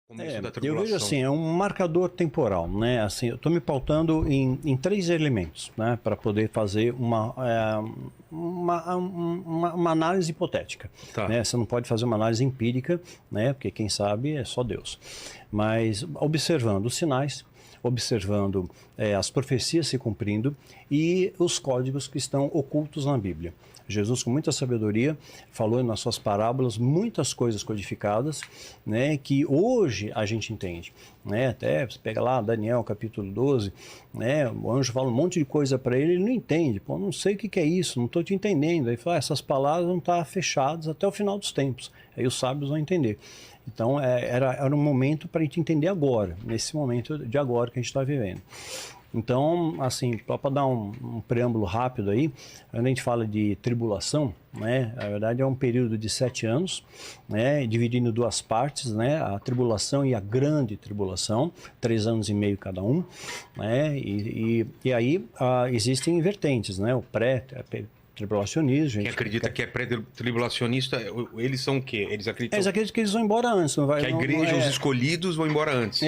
começo da Eu tribulação? vejo assim, é um marcador temporal, né? Assim, eu estou me pautando em 3 elementos, né? Para poder fazer uma análise hipotética. Tá. Né? Você não pode fazer uma análise empírica, né? Porque quem sabe é só Deus. Mas observando os sinais, observando as profecias se cumprindo e os códigos que estão ocultos na Bíblia. Jesus, com muita sabedoria, falou nas suas parábolas muitas coisas codificadas, né, que hoje a gente entende. Né? Até você pega lá Daniel, capítulo 12, né, o anjo fala um monte de coisa para ele, ele não entende. Pô, não sei o que é isso, não estou te entendendo. Aí fala, essas palavras vão estar fechadas até o final dos tempos. Aí os sábios vão entender. Então, era um momento para a gente entender agora, nesse momento de agora que a gente está vivendo. Então, assim, para dar um preâmbulo rápido aí, quando a gente fala de tribulação, né, na verdade é um período de 7 anos, né, dividido em 2 partes, né, a tribulação e a grande tribulação, 3 anos e meio cada um, né, e aí existem vertentes, né, o pré-tribulacionismo. Quem acredita que é pré-tribulacionista, eles são o quê? Eles acreditam Que eles vão embora antes. Não vai, que a igreja, os escolhidos vão embora antes.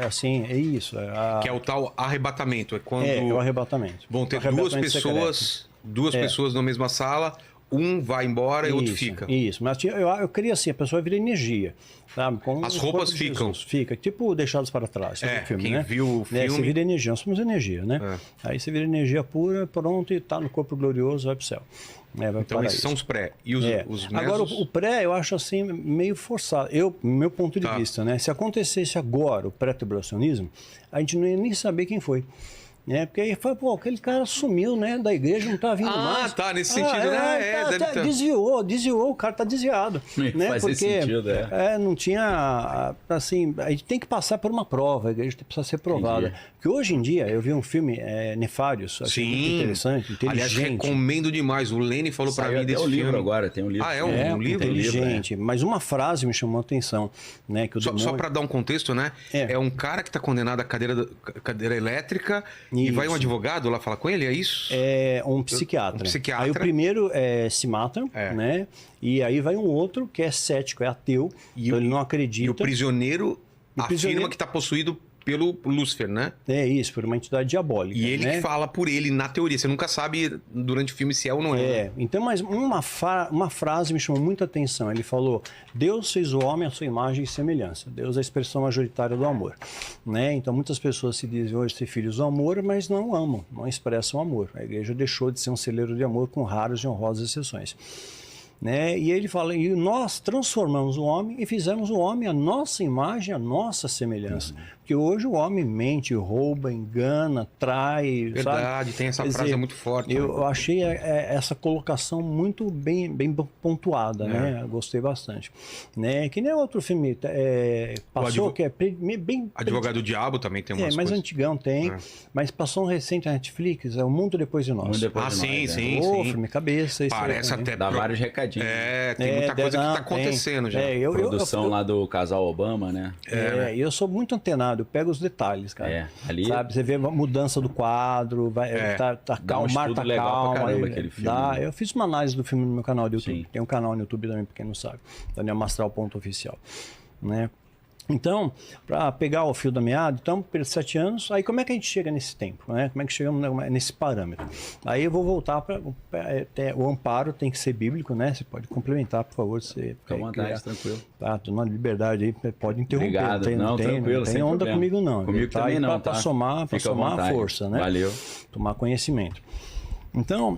Assim, é isso. Que é o tal arrebatamento. É quando o arrebatamento. vão ter duas pessoas na mesma sala, um vai embora e o outro fica. Isso, mas eu queria assim, a pessoa vira energia. Sabe? Como as roupas ficam. Fica, tipo Deixados para Trás. Filme, quem viu o filme... Você vira energia, nós somos energia, né? Aí você vira energia pura, pronto, e tá no corpo glorioso, vai pro céu. Então esses são os pré. E os mesos... Agora, o pré eu acho assim meio forçado. Meu ponto de vista, né? Se acontecesse agora o pré-tribulacionismo, a gente não ia nem saber quem foi. Porque aí foi, aquele cara sumiu, né, da igreja, não tá vindo mais. Tá, nesse sentido, né? Desviou, o cara tá desviado. Né? Faz porque sentido, não tinha, assim, a gente tem que passar por uma prova, a igreja precisa ser provada. Entendi. Porque hoje em dia, eu vi um filme, Nefários, achei muito interessante, inteligente. Aliás, recomendo demais, o Lene falou para mim desse filme. Livro agora, tem um livro. Um livro? Inteligente, mas uma frase me chamou a atenção. Né, que só para dar um contexto, né? É um cara que tá condenado à cadeira elétrica... E vai um advogado lá falar com ele, é isso? É um psiquiatra. Aí o primeiro se mata, né? E aí vai um outro que é cético, é ateu, então ele não acredita. E o prisioneiro afirma que está possuído pelo Lúcifer, né? É isso, por uma entidade diabólica. E ele que fala por ele, na teoria. Você nunca sabe durante o filme se é ou não é. Então, mas uma frase me chamou muita atenção. Ele falou, Deus fez o homem à sua imagem e semelhança. Deus é a expressão majoritária do amor. Né? Então, muitas pessoas se dizem hoje ser filhos do amor, mas não amam, não expressam amor. A igreja deixou de ser um celeiro de amor com raras e honrosas exceções. Né? E ele fala, e nós transformamos o homem e fizemos o homem a nossa imagem, a nossa semelhança. Porque hoje o homem mente, rouba, engana, trai. Verdade, sabe? Tem essa frase muito forte. Eu achei essa colocação muito bem pontuada, né? Eu gostei bastante. Né? Que nem outro filme passou, que é bem... Advogado do Diabo também tem umas mais coisas. Antigão tem, mas passou um recente na Netflix, é O Mundo Depois de Nós. Sim. Filme cabeça. Parece até... Dá vários recadinhos. Tem muita coisa que está acontecendo já. Produção lá do casal Obama, né? Eu sou muito antenado, eu pego os detalhes, cara. Ali... Sabe, você vê a mudança do quadro, o mar tá calmo. Caramba, aquele filme. Eu fiz uma análise do filme no meu canal do YouTube. Tem um canal no YouTube também, pra quem não sabe. Daniel Mastral, ponto oficial. Né? Então, para pegar o fio da meada, então, pelos 7 anos, aí como é que a gente chega nesse tempo? Né? Como é que chegamos nesse parâmetro? Aí eu vou voltar para o amparo, tem que ser bíblico, né? Você pode complementar, por favor. Fica à vontade, tranquilo. Tá, tô na liberdade aí, pode interromper. Obrigado. Tranquilo, não tem onda problema. Comigo não. Comigo também não, Para somar a força, né? Valeu. Tomar conhecimento. Então,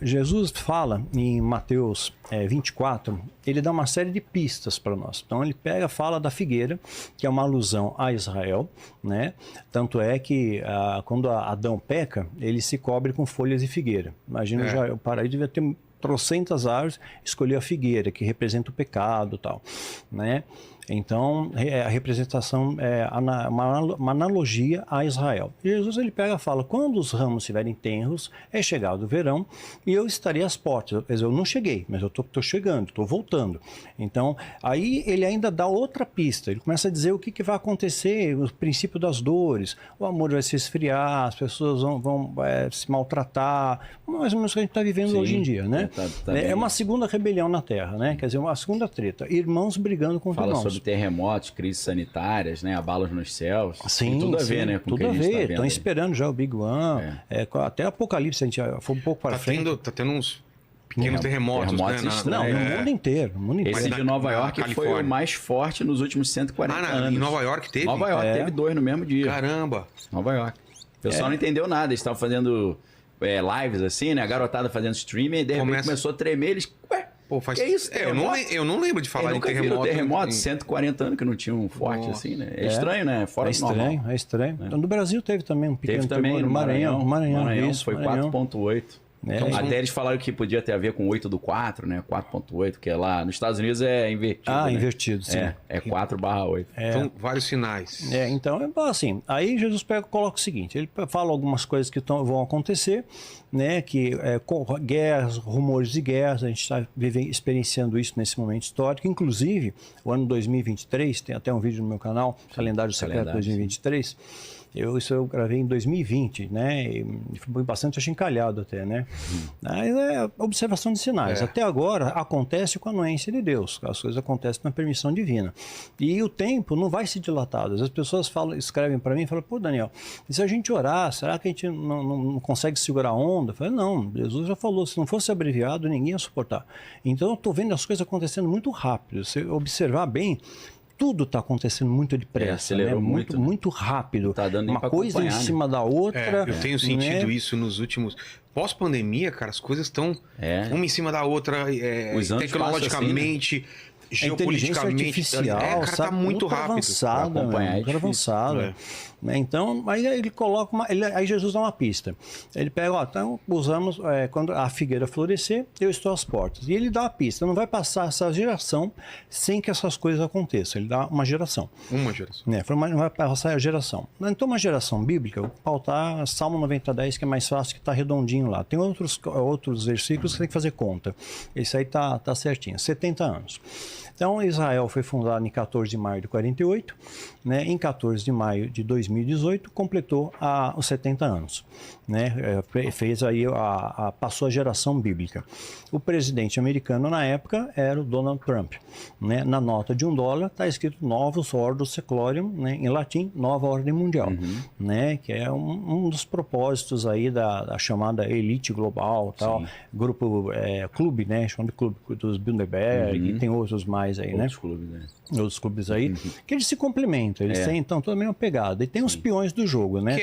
Jesus fala em Mateus 24, ele dá uma série de pistas para nós. Então, ele fala da figueira, que é uma alusão a Israel, né? Tanto é que quando Adão peca, ele se cobre com folhas de figueira. Imagina, o paraíso devia ter trocentas árvores, escolheu a figueira, que representa o pecado e tal, né? Então, a representação é uma analogia a Israel. Jesus ele pega e fala, quando os ramos estiverem tenros, é chegado o verão e eu estarei às portas. Quer dizer, eu não cheguei, mas eu estou chegando, estou voltando. Então, aí ele ainda dá outra pista. Ele começa a dizer o que vai acontecer, o princípio das dores. O amor vai se esfriar, as pessoas vão se maltratar. Mais ou menos o que a gente está vivendo hoje em dia, né? É uma segunda rebelião na Terra, né? Quer dizer, uma segunda treta. Irmãos brigando com irmãos. Fala sobre terremotos, crises sanitárias, né? Abalos nos céus. Sim, tem tudo a ver, né? Com tudo o que a gente tá ver. vendo Estão aí. esperando já o Big One. Até Apocalipse, a gente foi um pouco para frente. Tá tendo uns pequenos terremotos, né? Não, no mundo inteiro. No mundo inteiro. Esse de Nova York foi o mais forte nos últimos 140 anos. Em Nova York teve? Nova York teve 2 no mesmo dia. Caramba! Nova York. O pessoal não entendeu nada. Eles estavam fazendo lives assim, né? A garotada fazendo streaming e de repente começou a tremer. Eles, Pô, faz... que isso? Eu não lembro de falar em terremoto. 140 anos que não tinha um forte assim, né? É estranho, né? Fora do normal. É estranho. Então, no Brasil teve também um pequeno tremor no Maranhão. Foi 4.8. Então, até eles falaram que podia ter a ver com 8/4, né? 4.8, que é lá nos Estados Unidos é invertido. Ah, né? invertido, sim. É 4/8. Então, vários sinais. Então, assim, aí Jesus coloca o seguinte, ele fala algumas coisas que vão acontecer, né? Que guerras, rumores de guerras, a gente está experienciando isso nesse momento histórico. Inclusive, o ano 2023, tem até um vídeo no meu canal, Calendário Secreto 2023. Isso eu gravei em 2020, né? E fui bastante achincalhado até, né? Mas é observação de sinais. Até agora acontece com a anuência de Deus. As coisas acontecem na permissão divina. E o tempo não vai se dilatar. As pessoas escrevem para mim e falam, pô, Daniel, e se a gente orar, será que a gente não consegue segurar a onda? Eu falei, não, Jesus já falou, se não fosse abreviado, ninguém ia suportar. Então eu estou vendo as coisas acontecendo muito rápido. Se observar bem, tudo está acontecendo muito depressa, acelerou muito, muito rápido. Tá dando uma coisa em cima da outra. Eu tenho sentido isso nos últimos... Pós-pandemia, cara, as coisas estão uma em cima da outra, tecnologicamente, geopoliticamente. Artificial, cara, tá muito rápido. Avançada, muito avançada. Então, aí ele coloca aí Jesus dá uma pista. Ele pega, então usamos, quando a figueira florescer, eu estou às portas. E ele dá uma pista, não vai passar essa geração sem que essas coisas aconteçam. Ele dá uma geração. Uma geração. Mas não vai passar a geração. Então, uma geração bíblica, eu vou pautar Salmo 90:10, que é mais fácil, que está redondinho lá. Tem outros versículos que você tem que fazer conta. Esse aí tá certinho. 70 anos. Então, Israel foi fundado em 14 de maio de 48, né? Em 14 de maio de 2018, completou os 70 anos. Né? Fez aí, passou a geração bíblica. O presidente americano na época era o Donald Trump. Né? Na nota de $1 está escrito Novus Ordo Seclorum, né? Em latim, Nova Ordem Mundial, né? Que é um dos propósitos aí da chamada elite global, tal, grupo, clube, né? Chamado Clube dos Bilderberg, e tem outros mais aí, outros né? Clubes, né? Outros clubes aí, que eles se complementam, eles têm então toda a mesma pegada. E tem os peões do jogo, né?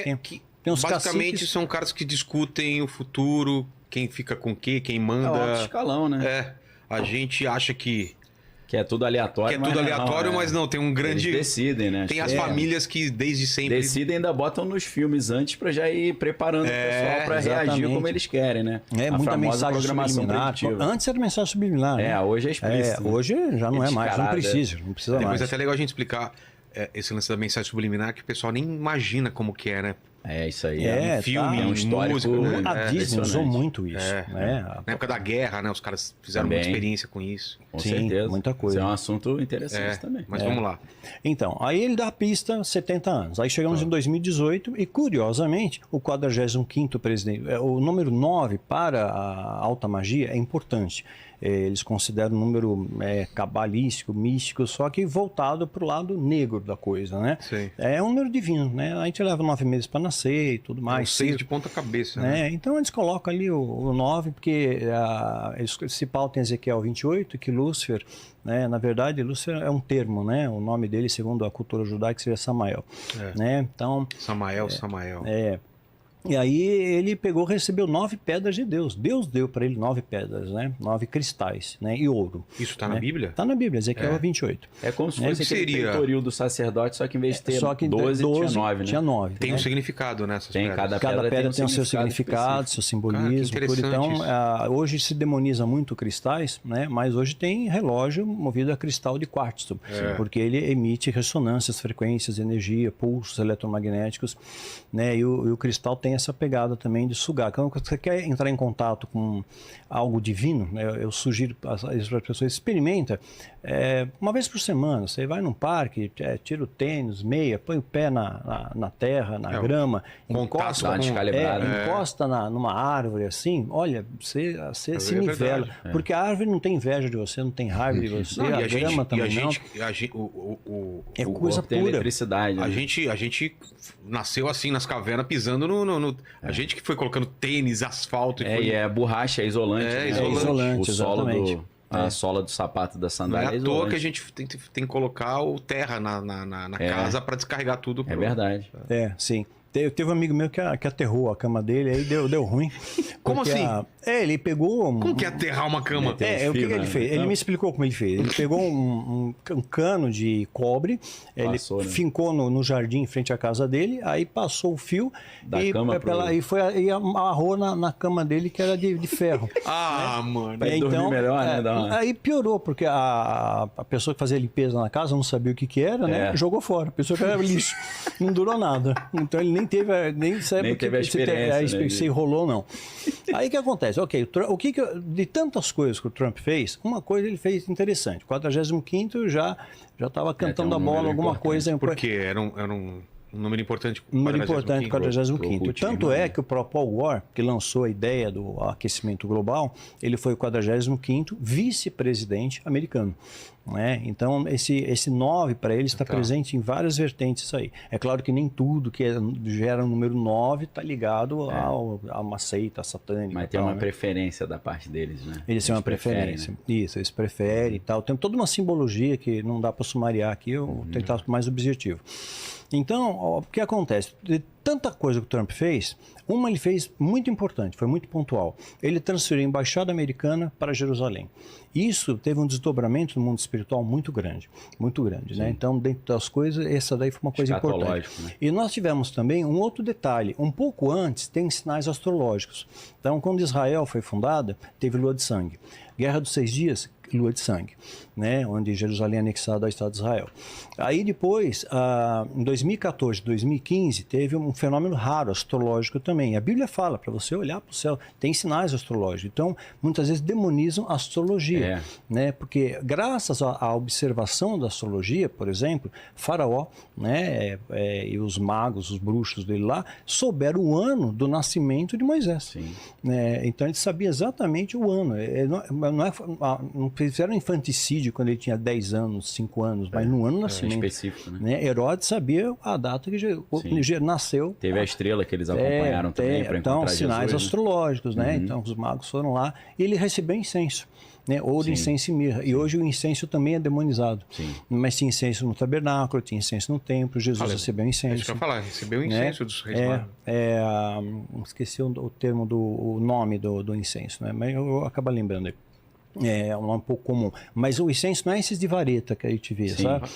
Tem os basicamente caciques. São caras que discutem o futuro, quem fica com o quê, quem manda. É o alto escalão, né? A gente acha que é tudo aleatório. Mas não, tem um grande... Eles decidem, né? Tem as famílias que desde sempre... Decidem e ainda botam nos filmes antes pra já ir preparando o pessoal pra reagir como eles querem, né? Muita mensagem programação subliminar. preditiva. Antes era mensagem subliminar, né? Hoje é explícito. Hoje já não é mais, não precisa mais. Depois é até legal a gente explicar esse lance da mensagem subliminar, que o pessoal nem imagina como que é, né? Isso aí. Filme, um histórico, música, né? A Disney usou muito isso. Né? Na época da guerra, né? Os caras fizeram muita experiência com isso. Com certeza. Muita coisa. Isso é um assunto interessante também. Mas vamos lá. Então, aí ele dá a pista 70 anos. Aí chegamos em 2018 e, curiosamente, o 45º presidente, o número 9 para a alta magia é importante. Eles consideram um número cabalístico, místico, só que voltado para o lado negro da coisa, né? Sim. É um número divino, né? A gente leva 9 meses para nascer e tudo mais. 6 de ponta cabeça, né? Então eles colocam ali o 9, porque eles se pautam em Ezequiel 28, que Lúcifer, né? Na verdade, Lúcifer é um termo, né? O nome dele, segundo a cultura judaica, seria Samael. Né? Então, Samael. E aí ele recebeu 9 pedras de Deus. Deus deu para ele 9 pedras, né? 9 cristais, né? E ouro. Isso está na Bíblia? Está na Bíblia, Ezequiel 28. É como se fosse aquele peitoril do sacerdote, só que em vez de ter 12, tinha 9, né? Tinha 9. Tem um significado nessas pedras. Cada pedra tem o seu significado, seu simbolismo. Então, hoje se demoniza muito cristais, né? Mas hoje tem relógio movido a cristal de quartzo, porque ele emite ressonâncias, frequências, energia, pulsos eletromagnéticos, né? E o cristal tem tem essa pegada também de sugar. Quando você quer entrar em contato com algo divino, né, eu sugiro para as pessoas, experimenta uma vez por semana. Você vai num parque, tira o tênis, meia, põe o pé na terra, na grama, encosta numa árvore assim, olha, você se nivela. Porque a árvore não tem inveja de você, não tem raiva de você, a grama também não. É coisa pura. Eletricidade, né? A gente nasceu assim nas cavernas, pisando a gente que foi colocando tênis, asfalto. E é borracha, é isolante. É isolante, o solo a sola do sapato da sandália. Não é à toa que a gente tem que colocar o terra na casa para descarregar tudo. É verdade. Sim. Teve um amigo meu que aterrou a cama dele, aí deu ruim. Como assim? Ele pegou... Como que é aterrar uma cama? O que ele fez? Ele me explicou como ele fez. Ele pegou um cano de cobre, ele fincou no jardim em frente à casa dele, aí passou o fio e amarrou na cama dele, que era de ferro. Mano. Pra dormir melhor, né? Aí piorou, porque a pessoa que fazia limpeza na casa não sabia o que era, né? Jogou fora. A pessoa que era lixo. Não durou nada. Então ele nem teve a experiência, se enrolou, não. Aí o que acontece? De tantas coisas que o Trump fez, uma coisa ele fez interessante. 45º já estava cantando a bola, alguma coisa. Porque era um número importante. Um número importante, 45º. Tanto é que o próprio Al Gore, que lançou a ideia do aquecimento global, ele foi o 45º vice-presidente americano. Né? Então, esse 9 para ele está presente em várias vertentes aí. É claro que nem tudo que gera o número 9 está ligado a uma seita satânica. Mas tem uma preferência da parte deles, né? Eles têm uma preferência. Né? Isso, eles preferem e tal. Tem toda uma simbologia que não dá para sumariar aqui, eu vou tentar mais objetivo. Então, o que acontece? De tanta coisa que o Trump fez, ele fez muito importante, foi muito pontual. Ele transferiu a embaixada americana para Jerusalém. Isso teve um desdobramento no mundo espiritual muito grande, né? Então, dentro das coisas, essa daí foi uma coisa importante. Né? E nós tivemos também um outro detalhe. Um pouco antes, tem sinais astrológicos. Então, quando Israel foi fundada, teve lua de sangue. Guerra dos 6 Dias, lua de sangue, né? Onde Jerusalém é anexada ao Estado de Israel. Aí depois, em 2014, 2015, teve um fenômeno raro astrológico também. A Bíblia fala para você olhar para o céu, tem sinais astrológicos. Então, muitas vezes demonizam a astrologia, né? Porque graças à observação da astrologia, por exemplo, Faraó, né? E os magos, os bruxos dele lá, souberam o ano do nascimento de Moisés. Né? Então, ele sabia exatamente o ano. Não fizeram infanticídio quando ele tinha 10 anos, 5 anos, mas no ano do nascimento. Específico, né? Herodes sabia a data que nasceu. Teve a estrela que eles acompanharam também para encontrar Jesus. Então, sinais astrológicos, né? Então, os magos foram lá e ele recebeu incenso. Né? Ouro, incenso e mirra. E hoje o incenso também é demonizado. Mas tinha incenso no tabernáculo, tinha incenso no templo, Jesus recebeu incenso. Deixa eu falar, recebeu incenso dos reis magos. Esqueci o termo, o nome do incenso, né? Mas eu acabo lembrando aí. É um pouco comum, mas o incenso não é esses de vareta que a gente vê, sabe?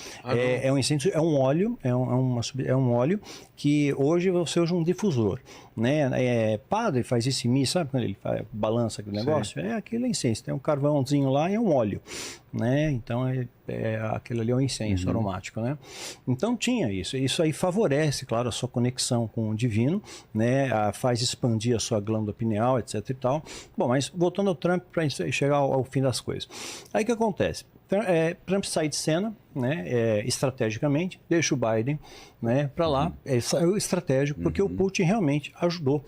É um incenso, é um óleo, é um óleo que hoje você usa um difusor, né? Padre faz isso em mim, sabe quando ele balança aquele negócio? É aquele incenso, tem um carvãozinho lá e é um óleo, né? Então aquele ali é um incenso aromático, né? Então tinha isso aí favorece, claro, a sua conexão com o divino, né? Faz expandir a sua glândula pineal, etc e tal. Bom, mas voltando ao Trump para chegar ao fim das coisas. Aí o que acontece? Trump sai de cena, né, estrategicamente, deixa o Biden, né, para lá, saiu estratégico, porque o Putin realmente ajudou.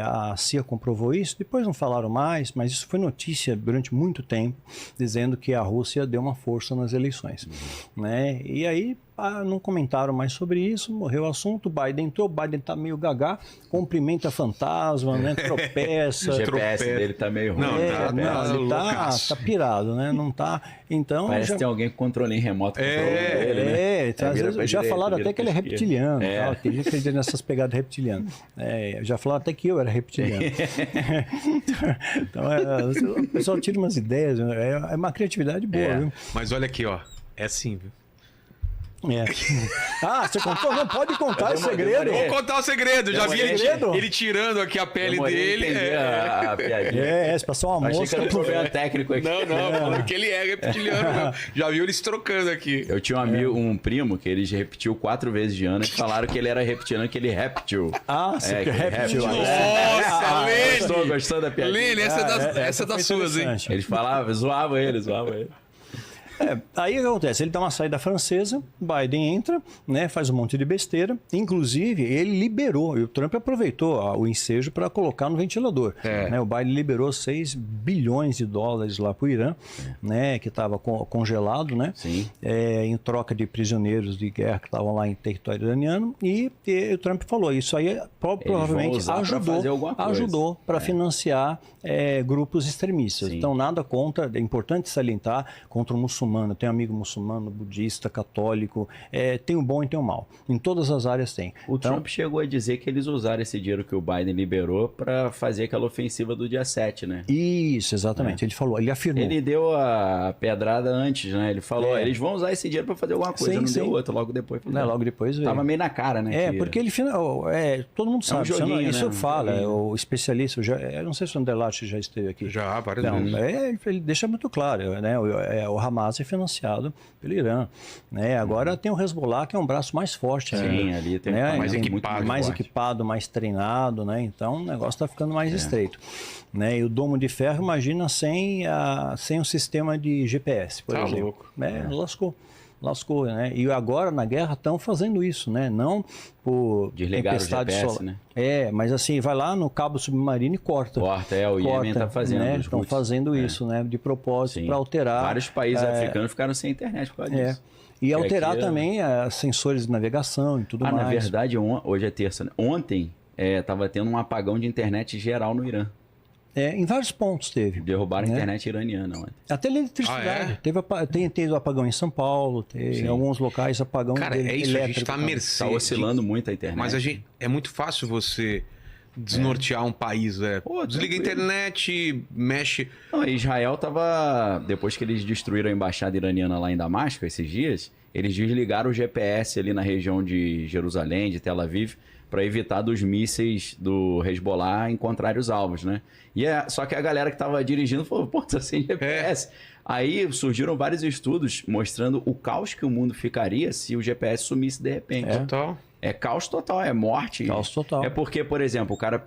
A CIA comprovou isso, depois não falaram mais, mas isso foi notícia durante muito tempo, dizendo que a Rússia deu uma força nas eleições. Né? E aí não comentaram mais sobre isso, morreu o assunto, o Biden entrou, o Biden está meio gagá, cumprimenta fantasma, né, tropeça. O GPS dele está meio ruim. Ele tá pirado, né? Não tá. Então, parece que tem alguém com controle remoto dele, né? Às vezes, já falaram até que ele é reptiliano. Tem gente que acredita nessas pegadas reptilianas. Já falaram até que eu era reptiliano. Então, o pessoal tira umas ideias, é uma criatividade boa, viu? Mas olha aqui, ó, é assim, viu? Ah, você contou? Não pode contar o segredo. Vou contar o segredo. Já vi ele tirando aqui a pele dele. A piadinha. Se passou uma mosca. Achei que era um problema técnico aqui. Não, falando que ele é reptiliano. Já viu eles trocando aqui. Eu tinha um primo que ele repetiu 4 vezes de ano e falaram que ele era reptiliano, que ele reptil. Reptil. Nossa, Lene! Gostou da piadinha? Lene, essa é das suas, hein? Eles falavam, zoavam ele. Aí o que acontece? Ele dá uma saída francesa, Biden entra, né, faz um monte de besteira. Inclusive, ele liberou, e o Trump aproveitou o ensejo para colocar no ventilador. Né, o Biden liberou $6 bilhões lá para o Irã, né, que estava congelado, né, em troca de prisioneiros de guerra que estavam lá em território iraniano. E o Trump falou, isso aí provavelmente ajudou para financiar grupos extremistas. Então, nada contra, é importante salientar, contra o muçulmano. Tem amigo muçulmano, budista, católico, tem o bom e tem o mal. Em todas as áreas tem. O Trump chegou a dizer que eles usaram esse dinheiro que o Biden liberou para fazer aquela ofensiva do dia 7, né? Isso, exatamente. Ele falou, ele afirmou. Ele deu a pedrada antes, né? Ele falou, eles vão usar esse dinheiro para fazer alguma coisa. Não deu outro, logo depois. Logo depois veio. Tava meio na cara, né? Porque ele, todo mundo sabe. Isso fala, o especialista, eu não sei se o Delarte já esteve aqui. Já, várias vezes. Ele deixa muito claro, né? O Hamas é financiado pelo Irã, né? Agora tem o Hezbollah, que é um braço mais forte, ali tem mais equipado, mais treinado, né? Então o negócio está ficando mais estreito, né? E o domo de ferro, imagina sem um sistema de GPS, por exemplo. Lascou, né? E agora na guerra estão fazendo isso, né? Não por tempestade solar. Né? Mas assim, vai lá no cabo submarino e corta. O Iêmen está fazendo. Né? Estão fazendo isso, né? De propósito, para alterar. Vários países africanos ficaram sem internet por causa disso. E alterar também sensores de navegação e tudo mais. Na verdade, hoje é terça, né? Ontem estava tendo um apagão de internet geral no Irã. Em vários pontos teve. Derrubaram a internet iraniana ontem. Até a eletricidade. Tem apagão em São Paulo, em alguns locais apagão elétrico. A gente está à mercê. Está oscilando muito a internet. Mas é muito fácil você desnortear um país. Desliga a internet, mexe... Não, Israel estava... Depois que eles destruíram a embaixada iraniana lá em Damasco, esses dias, eles desligaram o GPS ali na região de Jerusalém, de Tel Aviv, para evitar dos mísseis do Hezbollah encontrarem os alvos, né? Só que a galera que estava dirigindo falou, tá sem GPS. Aí surgiram vários estudos mostrando o caos que o mundo ficaria se o GPS sumisse de repente. Total. É caos total, é morte. Caos total. É porque, por exemplo, o cara...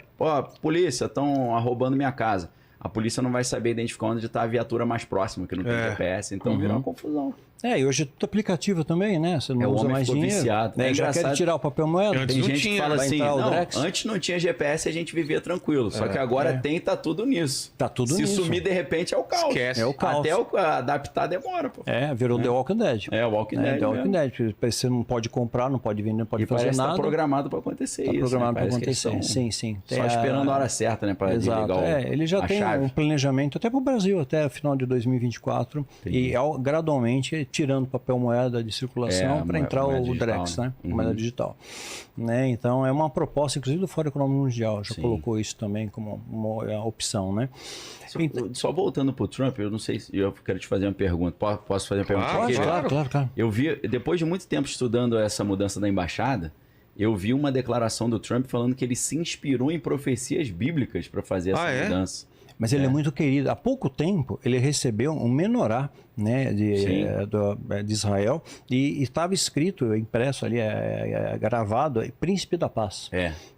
polícia, estão roubando minha casa. A polícia não vai saber identificar onde está a viatura mais próxima, que não tem GPS. Então vira uma confusão. E hoje é tudo aplicativo também, né? Você não usa mais dinheiro. Viciado. Já quer tirar o papel moeda. Tem gente que fala assim, antes não tinha GPS e a gente vivia tranquilo. Só que agora tá tudo nisso. Tá tudo nisso. Se sumir de repente é o caos. Esquece. É o caos. Até adaptar demora, pô. Virou The Walking Dead. O Walking Dead. The Walking Dead. Você não pode comprar, não pode vender, não pode fazer nada. Tá programado para acontecer isso. Tá programado para acontecer. Sim. Só esperando a hora certa, né? Para desligar ele já tem um planejamento até para o Brasil, até o final de 2024. E gradualmente tirando papel moeda de circulação para entrar o Drex, né? Moeda digital. Né? Então é uma proposta, inclusive do Fórum Econômico Mundial, já colocou isso também como uma opção, né? Só voltando para o Trump, eu não sei se eu quero te fazer uma pergunta. Posso fazer uma pergunta? Claro. Eu vi, depois de muito tempo estudando essa mudança da embaixada, eu vi uma declaração do Trump falando que ele se inspirou em profecias bíblicas para fazer essa mudança. Mas ele é muito querido. Há pouco tempo, ele recebeu um menorá, né, de Israel, e estava escrito, impresso ali, gravado, Príncipe da Paz.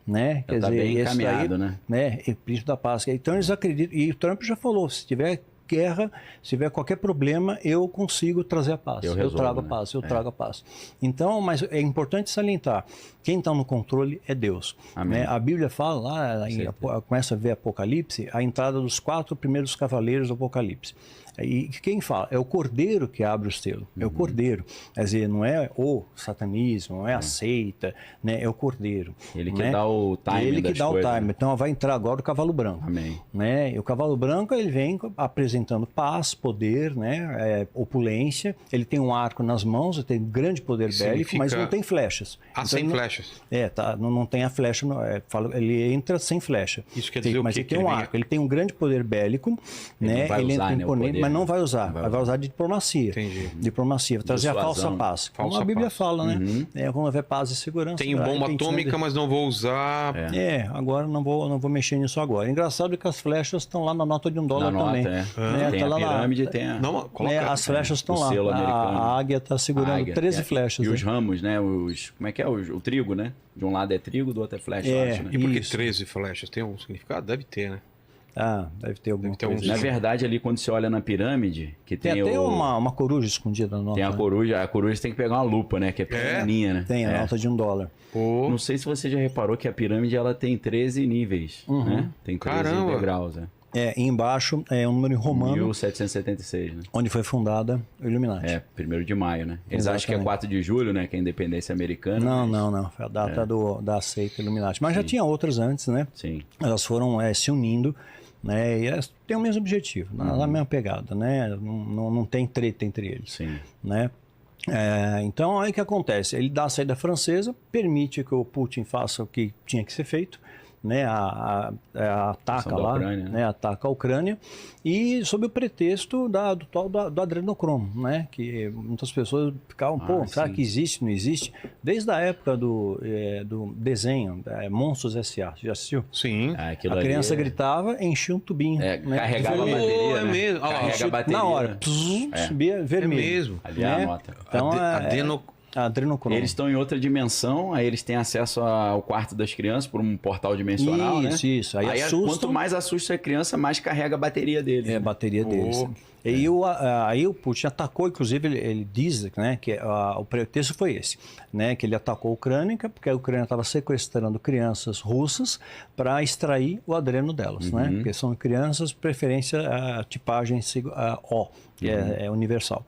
Né? Quer dizer, bem encaminhado, né? Príncipe da Paz. Então eles acreditam, e o Trump já falou, se tiver guerra, se tiver qualquer problema, eu consigo trazer a paz. Eu trago a paz, trago a paz. Então, mas é importante salientar, quem está no controle é Deus. Né? A Bíblia fala lá, começa a ver Apocalipse, a entrada dos 4 primeiros cavaleiros do Apocalipse. E quem fala? É o Cordeiro que abre o selo. É o Cordeiro. Quer dizer, não é o satanismo, não é a seita, né? É o Cordeiro. Ele que dá o time. Ele que dá o time. Então vai entrar agora o cavalo branco. Amém. Né? E o cavalo branco, ele vem apresentar representando paz, poder, né, opulência. Ele tem um arco nas mãos, ele tem grande poder bélico, mas não tem flechas. Então, sem flechas. Não tem a flecha, ele entra sem flecha. Isso quer dizer mas ele tem um arco, ele tem um grande poder bélico, né? Ele entra imponente, mas não vai usar. Vai usar de diplomacia. Entendi. Diplomacia, trazer a falsa paz. Como a Bíblia fala, né? Quando houver paz e segurança. Tenho bomba atômica, mas não vou usar. Agora não vou mexer nisso agora. Engraçado que as flechas estão lá na nota de $1 também. Tem a pirâmide, tem a... As flechas estão lá. A águia está segurando 13 flechas. E os ramos, né? Como é que é? O trigo, né? De um lado é trigo, do outro é flecha. Acho, né? E por que 13 flechas? Tem algum significado? Deve ter, né? Deve ter alguma coisa. Na verdade, ali quando você olha na pirâmide, que tem até uma coruja escondida na nota. Tem a coruja tem que pegar uma lupa, né? Que é pequenininha, né? Tem, a nota de $1. Não sei se você já reparou que a pirâmide ela tem 13 níveis, né? Tem 13 degraus, né? E embaixo é um número romano. 1776, né? Onde foi fundada o Illuminati. 1º de maio, né? Eles acham que é 4 de julho, né? Que é a independência americana. Não. Foi a data da seita Illuminati. Mas já tinha outras antes, né? Sim. Elas foram se unindo, né? E elas têm o mesmo objetivo, a mesma pegada, né? Não tem treta entre eles. Sim. Né? Então, aí o que acontece? Ele dá a saída francesa, permite que o Putin faça o que tinha que ser feito, né, ataca lá, Ucrânia, né, ataca a Ucrânia, e sob o pretexto do adrenocromo, né, que muitas pessoas ficavam, será que existe, não existe? Desde a época do desenho, Monstros S.A., já assistiu? Sim. A criança gritava, enchia um tubinho. Né? Carregava a bateria, né? Mesmo. Carrega a bateria. Na hora, subia vermelho. É mesmo. Ali é a nota. Então, adrenocromo. Eles estão em outra dimensão, aí eles têm acesso ao quarto das crianças por um portal dimensional, né? Isso. Aí quanto mais assusta a criança, mais carrega a bateria deles. A bateria deles. E aí o Putin atacou, inclusive ele diz, né, que o pretexto foi esse, né, que ele atacou a Ucrânia porque a Ucrânia estava sequestrando crianças russas para extrair o adreno delas, né, porque são crianças preferência a tipagem O, que é universal,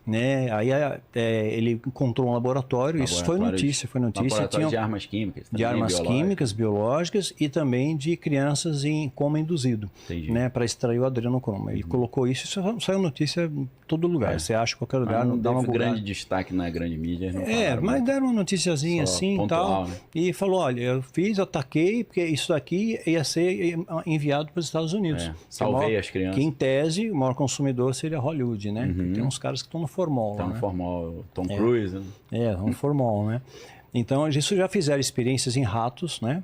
né? Aí ele encontrou um laboratório, isso foi notícia. Laboratório de armas químicas. De armas químicas, biológicas e também de crianças em coma induzido, né, para extrair o adrenocromo. Ele colocou isso saiu notícia em todo lugar. Você acha em qualquer lugar, não dá uma grande destaque na grande mídia. Mas deram uma noticiazinha assim e tal. Né? E falou, olha, eu ataquei, porque isso daqui ia ser enviado para os Estados Unidos. Salvei as crianças. Que em tese, o maior consumidor seria Hollywood, né? Tem uns caras que estão no formol. Estão no formol, Tom Cruise. No formol, né? Então, isso já fizeram experiências em ratos, né?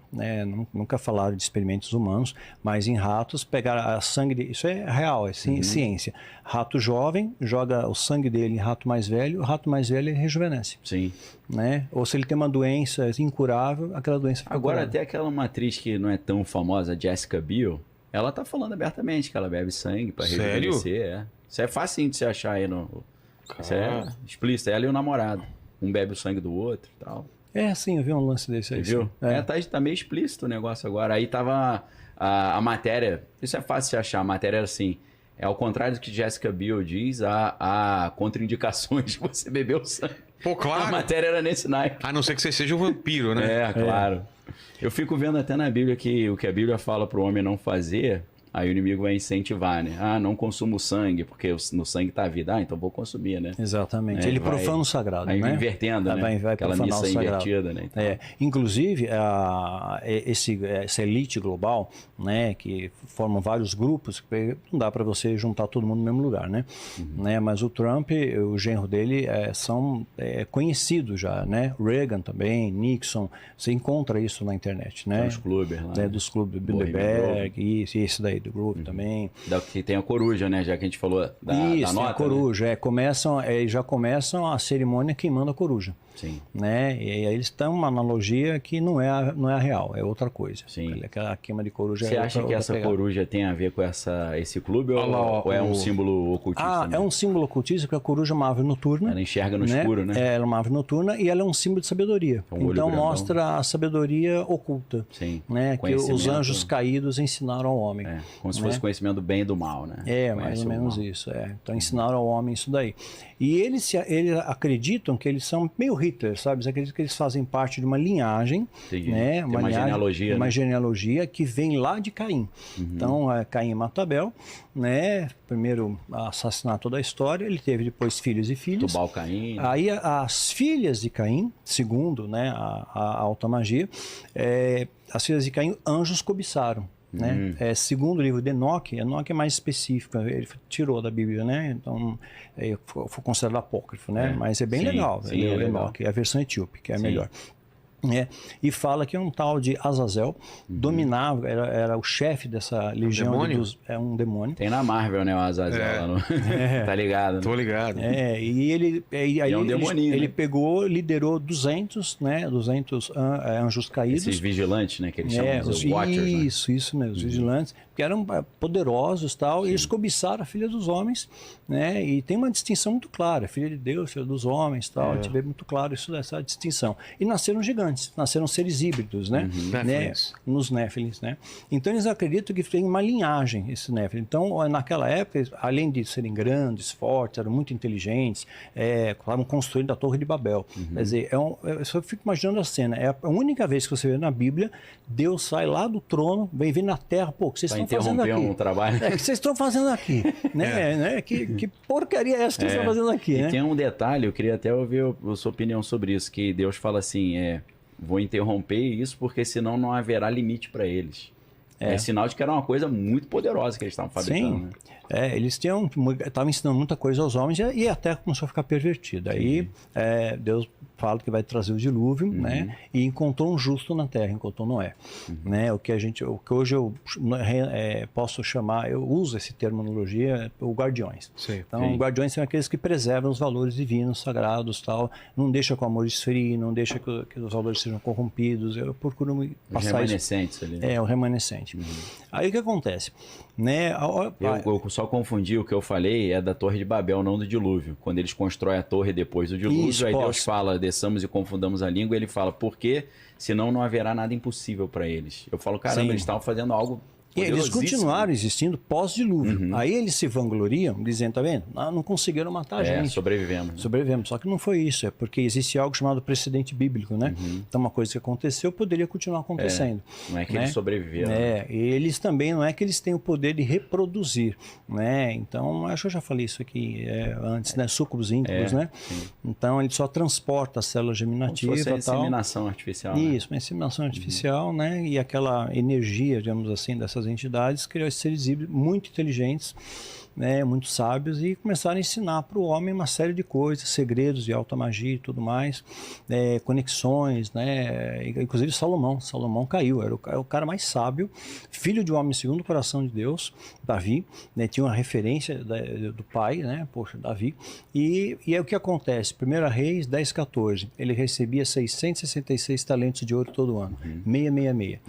Nunca falaram de experimentos humanos, mas em ratos, pegaram a sangue... Isso é real, é ciência. Rato jovem, joga o sangue dele em rato mais velho, o rato mais velho ele rejuvenesce. Sim. Né? Ou se ele tem uma doença incurável, aquela doença fica Agora, curada. até aquela matriz que não é tão famosa, a Jessica Biel, ela tá falando abertamente que ela bebe sangue para rejuvenescer. Isso é facinho de você achar aí no... Isso é explícito. Ela e o namorado. Um bebe o sangue do outro e tal. Sim, eu vi um lance desse aí. Você viu? Tá meio explícito o negócio agora. Aí tava a matéria... Isso é fácil de achar. A matéria era assim... Ao contrário do que Jessica Biel diz, há contraindicações de você beber o sangue. Pô, claro. A matéria era nesse naipe. A não ser que você seja um vampiro, né? Claro. Eu fico vendo até na Bíblia que o que a Bíblia fala para o homem não fazer... Aí o inimigo vai incentivar, né? Não consumo sangue, porque no sangue está a vida. Então vou consumir, né? Exatamente. Ele profana o sagrado, né? Vai invertendo, né? Vai aquela profanar missa o sagrado. invertida, né? Então... Inclusive, essa elite global, né? Que formam vários grupos, não dá para você juntar todo mundo no mesmo lugar, né? Mas o Trump, o genro dele, são conhecidos já, né? Reagan também, Nixon, você encontra isso na internet, né? Dos clubes lá. Dos clubes, Bilderberg, esse daí. Do grupo também. Que tem a coruja, né? Já que a gente falou da nota. A coruja. Né? Já começam a cerimônia queimando a coruja. Sim. Né? E aí eles têm uma analogia que não é a real, é outra coisa. Sim. Aquela queima de coruja. Você acha que essa coruja tem a ver com esse clube ou é um símbolo ocultista? É um símbolo ocultista porque a coruja é uma ave noturna. Ela enxerga no escuro, né? Ela é uma ave noturna e ela é um símbolo de sabedoria. Então mostra a sabedoria oculta. Sim. Né? Que os anjos caídos ensinaram ao homem. Como se fosse conhecimento do bem e do mal, né? Mais ou menos isso. Então ensinaram ao homem isso daí. E eles acreditam que eles são meio Hitler, sabe? Eles acreditam que eles fazem parte de uma linhagem, né? Uma genealogia. Uma genealogia que vem lá de Caim. Então, Caim mata Abel, né? Primeiro assassinato da história, ele teve depois filhos e filhas. Tubal Caim. Aí as filhas de Caim, segundo, né, a alta magia, as filhas de Caim, anjos cobiçaram. Né? Segundo o livro de Enoque é mais específico, ele tirou da Bíblia, né? Então foi considerado apócrifo, né? Mas é bem legal, Enoque, é a versão etíope, que é a melhor. E fala que um tal de Azazel dominava, era o chefe dessa legião. Um demônio. Tem na Marvel, né, o Azazel lá no... Tá ligado? Né? Tô ligado. E ele é um demoninho, ele né? pegou, liderou 200 anjos caídos. Esses vigilantes, né, que eles chamam os Watchers. Isso mesmo, os vigilantes, que eram poderosos e tal, e eles cobiçaram a filha dos homens, né? E tem uma distinção muito clara, filha de Deus, filha dos homens, tal, a gente vê muito claro essa distinção. E nasceram gigantes. Nasceram seres híbridos, né? Nos Néfilins, né? Então eles acreditam que tem uma linhagem, esse Néfilin. Então, naquela época, além de serem grandes, fortes, eram muito inteligentes, estavam construindo a Torre de Babel. Quer dizer, eu só fico imaginando a cena. É a única vez que você vê na Bíblia, Deus sai lá do trono, vem vir na terra, pô, o que vocês estão fazendo aqui? Um trabalho. O que vocês estão fazendo aqui? né? Que porcaria é essa que vocês estão fazendo aqui? E tem um detalhe, eu queria até ouvir a sua opinião sobre isso, que Deus fala assim, vou interromper isso porque senão não haverá limite para eles. É sinal de que era uma coisa muito poderosa que eles estavam fabricando. Sim. Né? Eles estavam ensinando muita coisa aos homens e até começou a ficar pervertido. Aí Deus fala que vai trazer o dilúvio, né? E encontrou um justo na terra, encontrou Noé. Né? O que hoje eu posso chamar, eu uso essa terminologia, o guardiões. Então, guardiões são aqueles que preservam os valores divinos, sagrados, tal. Não deixa que o amor esfrie, não deixa que os valores sejam corrompidos. Eu procuro passar os remanescentes ali. Né? O remanescente. Aí o que acontece? Né? Eu só confundi o que eu falei, é da Torre de Babel, não do dilúvio. Quando eles constroem a torre depois do dilúvio, aí Deus fala, desçamos e confundamos a língua, ele fala, por quê? Senão não haverá nada impossível para eles. Eu falo, caramba, eles estavam fazendo algo... E eles continuaram existindo pós-dilúvio. Aí eles se vangloriam, dizendo, tá vendo? Não conseguiram matar a gente. Sobrevivemos. Né? Sobrevivemos. Só que não foi isso. É porque existe algo chamado precedente bíblico, né? Então, uma coisa que aconteceu poderia continuar acontecendo. Não é que eles sobreviveram. E eles também, não é que eles têm o poder de reproduzir, né? Então, acho que eu já falei isso aqui antes, né? Sucros íntegros, né? Sim. Então, ele só transporta a célula germinativa. Como se fosse a inseminação artificial. Isso, uma inseminação artificial, né? E aquela energia, digamos assim, dessas entidades criou esses seres híbridos muito inteligentes, né, muito sábios, e começaram a ensinar para o homem uma série de coisas, segredos de alta magia e tudo mais, conexões, né, inclusive Salomão caiu, era o cara mais sábio, filho de um homem segundo o coração de Deus, Davi, né, tinha uma referência do pai, né, Davi, e é o que acontece, 1 Reis 10:14, ele recebia 666 talentos de ouro todo ano, 666,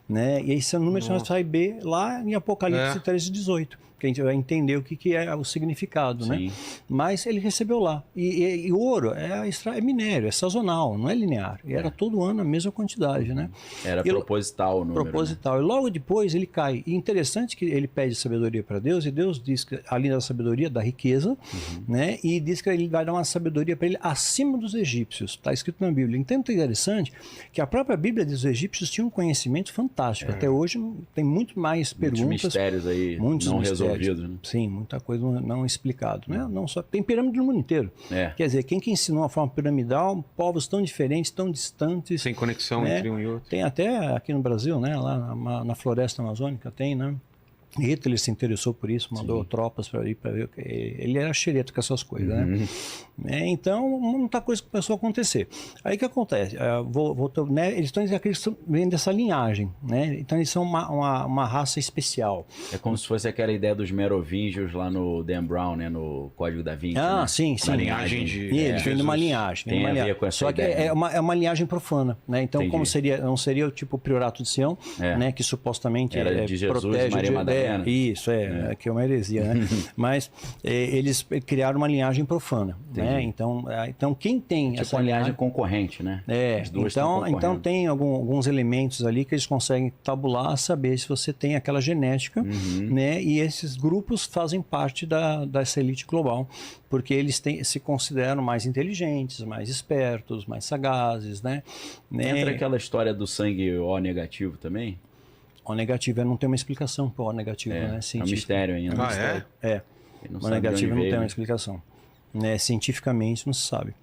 né, e esse número você vai ver lá em Apocalipse 13:18, que a gente vai entender o que é o significado, né? Mas ele recebeu lá. E ouro é minério, é sazonal, não é linear. E era todo ano a mesma quantidade, né? Era proposital o número. Proposital. Né? E logo depois ele cai. E interessante que ele pede sabedoria para Deus, e Deus diz que, além da sabedoria, da riqueza, né? E diz que ele vai dar uma sabedoria para ele acima dos egípcios. Está escrito na Bíblia. Então é interessante que a própria Bíblia diz que os egípcios tinham um conhecimento fantástico. Até hoje tem muito mais perguntas. Muitos mistérios aí não resolvidos. Né? Sim, muita coisa não explicado, né? Não só tem pirâmide no mundo inteiro. Quer dizer, quem que ensinou a forma piramidal, povos tão diferentes, tão distantes, sem conexão, né? Entre um e outro. Tem até aqui no Brasil, né? Lá na floresta amazônica tem, né? Hitler se interessou por isso, mandou tropas para ir para ver. Ele era xereta com essas coisas, né? Então, muita coisa começou a acontecer. Aí o que acontece? Né, eles vêm dessa linhagem, né? Então, eles são uma raça especial. É como se fosse aquela ideia dos merovingios lá no Dan Brown, né? No Código da Vinci. Né? Sim. A linhagem de eles vêm de uma linhagem. Tem a ver com essa Só ideia. que é uma linhagem profana, né? Então, como não seria o tipo o Priorato de Sião, né? Que supostamente era de Jesus, protege Maria Madalena. ideia, né? Isso, que é uma heresia, né? Mas eles criaram uma linhagem profana, né? Então quem tem tipo essa uma linhagem concorrente, né? As duas então tem alguns elementos ali que eles conseguem tabular, saber se você tem aquela genética, né? E esses grupos fazem parte dessa elite global, porque eles se consideram mais inteligentes, mais espertos, mais sagazes, né? Entra aquela história do sangue O negativo também? O negativo não tem uma explicação para o negativo, né? É um mistério ainda. O negativo não tem uma explicação. Né? Cientificamente não se sabe.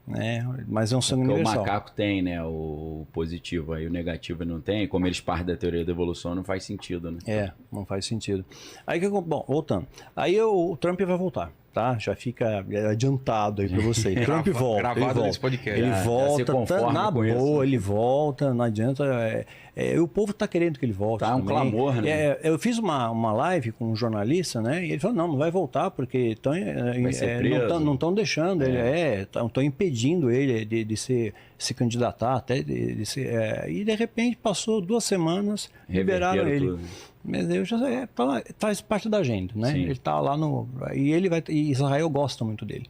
Né? Mas é um sangue universal. O macaco tem, né? O positivo, aí o negativo não tem. Como eles partem da teoria da evolução, não faz sentido, né? Não faz sentido. Aí, bom, voltando. Aí o Trump vai voltar. Tá? Já fica adiantado aí para você. Trump volta. Gravado nesse podcast. Ele volta, na boa, ele volta, não adianta. O povo está querendo que ele volte. Tá um clamor, né? Eu fiz uma live com um jornalista, né? E ele falou: não vai voltar, porque não estão deixando ele, estão impedindo ele de se candidatar, até e de repente passou 2 semanas, liberaram ele. Tudo. Mas eu já faz parte da agenda, né? Sim. Ele está lá e Israel gosta muito dele.